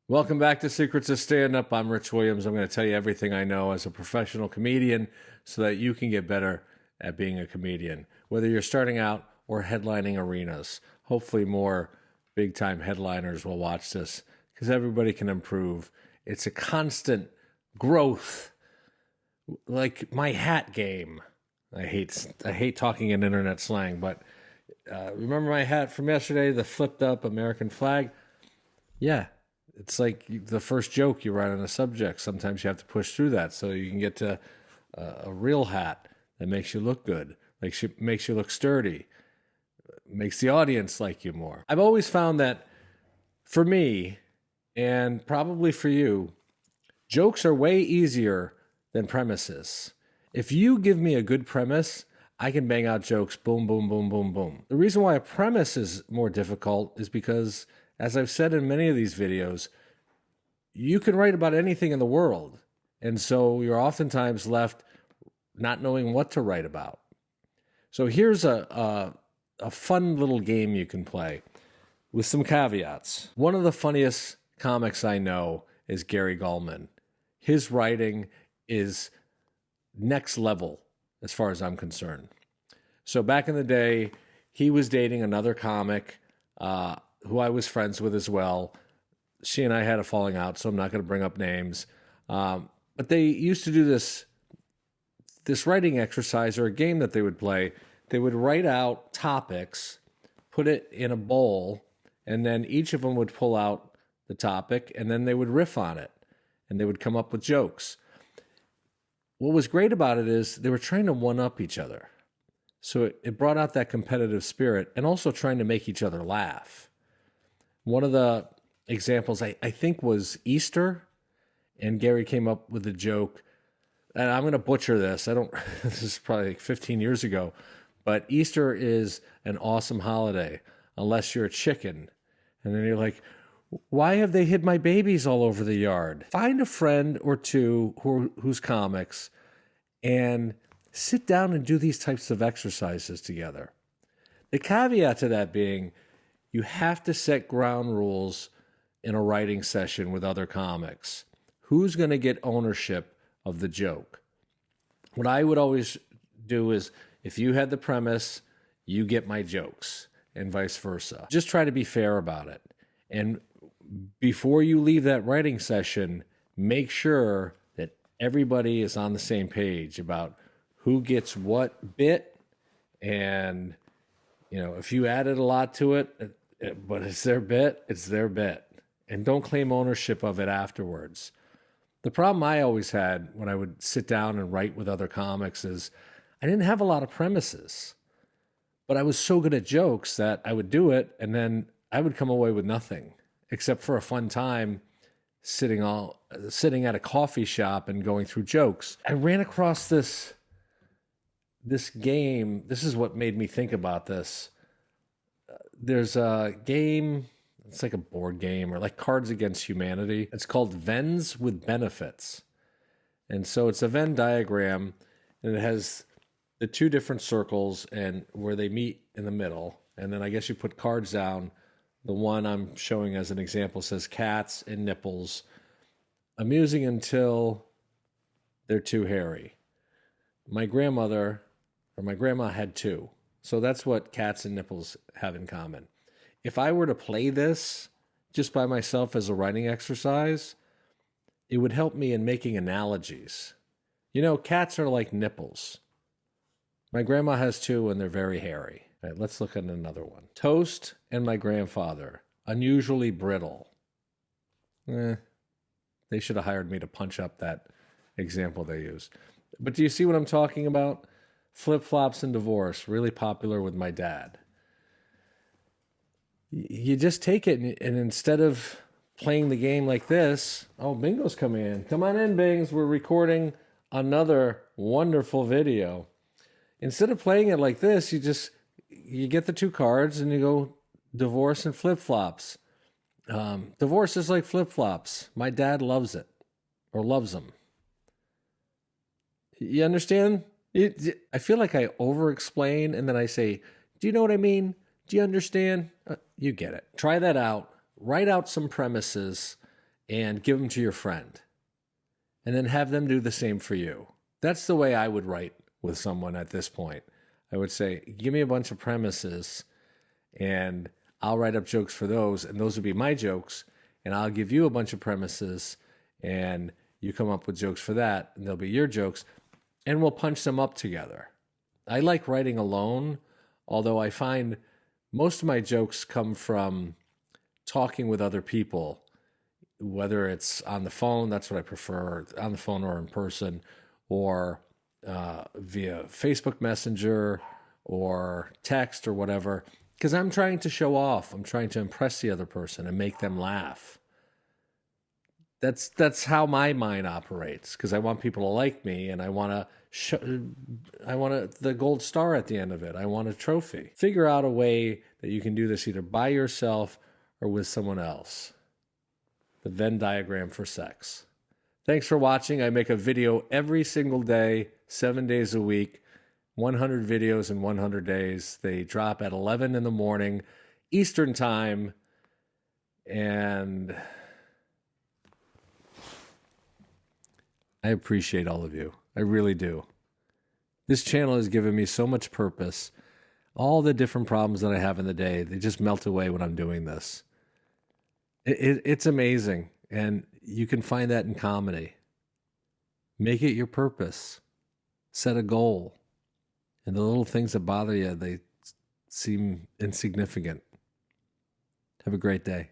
Welcome back to Secrets of Stand-Up. I'm Rich Williams. I'm going to tell you everything I know as a professional comedian so that you can get better at being a comedian, whether you're starting out or headlining arenas. Hopefully more big-time headliners will watch this because everybody can improve. It's a constant growth, like my hat game. I hate talking in internet slang, but remember my hat from yesterday, the flipped-up American flag? Yeah. It's like the first joke you write on a subject. Sometimes you have to push through that so you can get to a real hat that makes you look good, makes you look sturdy, makes the audience like you more. I've always found that for me, and probably for you, jokes are way easier than premises. If you give me a good premise, I can bang out jokes, boom, boom, boom, boom, boom. The reason why a premise is more difficult is because, as I've said in many of these videos, you can write about anything in the world. And so you're oftentimes left not knowing what to write about. So here's a fun little game you can play with some caveats. One of the funniest comics I know is Gary Gulman. His writing is next level as far as I'm concerned. So back in the day, he was dating another comic who I was friends with as well. She and I had a falling out, so I'm not going to bring up names. But they used to do this writing exercise or a game that they would play. They would write out topics, put it in a bowl, and then each of them would pull out the topic, and then they would riff on it, and they would come up with jokes. What was great about it is they were trying to one-up each other. So it brought out that competitive spirit and also trying to make each other laugh. One of the examples I think was Easter, and Gary came up with a joke, and I'm going to butcher this. This is probably like 15 years ago, but Easter is an awesome holiday unless you're a chicken. And then you're like, why have they hid my babies all over the yard? Find a friend or two who's comics and sit down and do these types of exercises together. The caveat to that being, you have to set ground rules in a writing session with other comics. Who's going to get ownership of the joke? What I would always do is, if you had the premise, you get my jokes, and vice versa. Just try to be fair about it. And before you leave that writing session, make sure that everybody is on the same page about who gets what bit. And, if you added a lot to it, but it's their bit, it's their bit. And don't claim ownership of it afterwards. The problem I always had when I would sit down and write with other comics is I didn't have a lot of premises, but I was so good at jokes that I would do it, and then I would come away with nothing except for a fun time sitting at a coffee shop and going through jokes. I ran across this game. This is what made me think about this. There's a game, it's like a board game or like Cards Against Humanity. It's called Venns with Benefits. And so it's a Venn diagram, and it has the two different circles and where they meet in the middle. And then I guess you put cards down. The one I'm showing as an example says cats and nipples, amusing until they're too hairy. My grandma had two. So that's what cats and nipples have in common. If I were to play this just by myself as a writing exercise, it would help me in making analogies. Cats are like nipples. My grandma has two, and they're very hairy. All right, let's look at another one. Toast and my grandfather, unusually brittle. They should have hired me to punch up that example they used. But do you see what I'm talking about? Flip-flops and divorce, really popular with my dad. You just take it, and instead of playing the game like this, oh, Bingo's coming in. Come on in, Bings. We're recording another wonderful video. Instead of playing it like this, you get the two cards and you go divorce and flip-flops. Divorce is like flip-flops. My dad loves it, or loves them. You understand? I feel like I over-explain, and then I say, do you know what I mean? Do you understand? You get it. Try that out. Write out some premises and give them to your friend. And then have them do the same for you. That's the way I would write with someone at this point. I would say, give me a bunch of premises and I'll write up jokes for those, and those would be my jokes, and I'll give you a bunch of premises and you come up with jokes for that, and they'll be your jokes, and we'll punch them up together. I like writing alone, although I find most of my jokes come from talking with other people, whether it's on the phone, that's what I prefer, on the phone or in person, or via Facebook Messenger or text or whatever, because I'm trying to show off. I'm trying to impress the other person and make them laugh. That's how my mind operates, because I want people to like me, and I want the gold star at the end of it. I want a trophy. Figure out a way that you can do this either by yourself or with someone else. The Venn diagram for sex. Thanks for watching. I make a video every single day, 7 days a week, 100 videos in 100 days. They drop at 11 in the morning, Eastern time, and I appreciate all of you. I really do. This channel has given me so much purpose. All the different problems that I have in the day, they just melt away when I'm doing this. It's amazing, and you can find that in comedy. Make it your purpose. Set a goal. And the little things that bother you, they seem insignificant. Have a great day.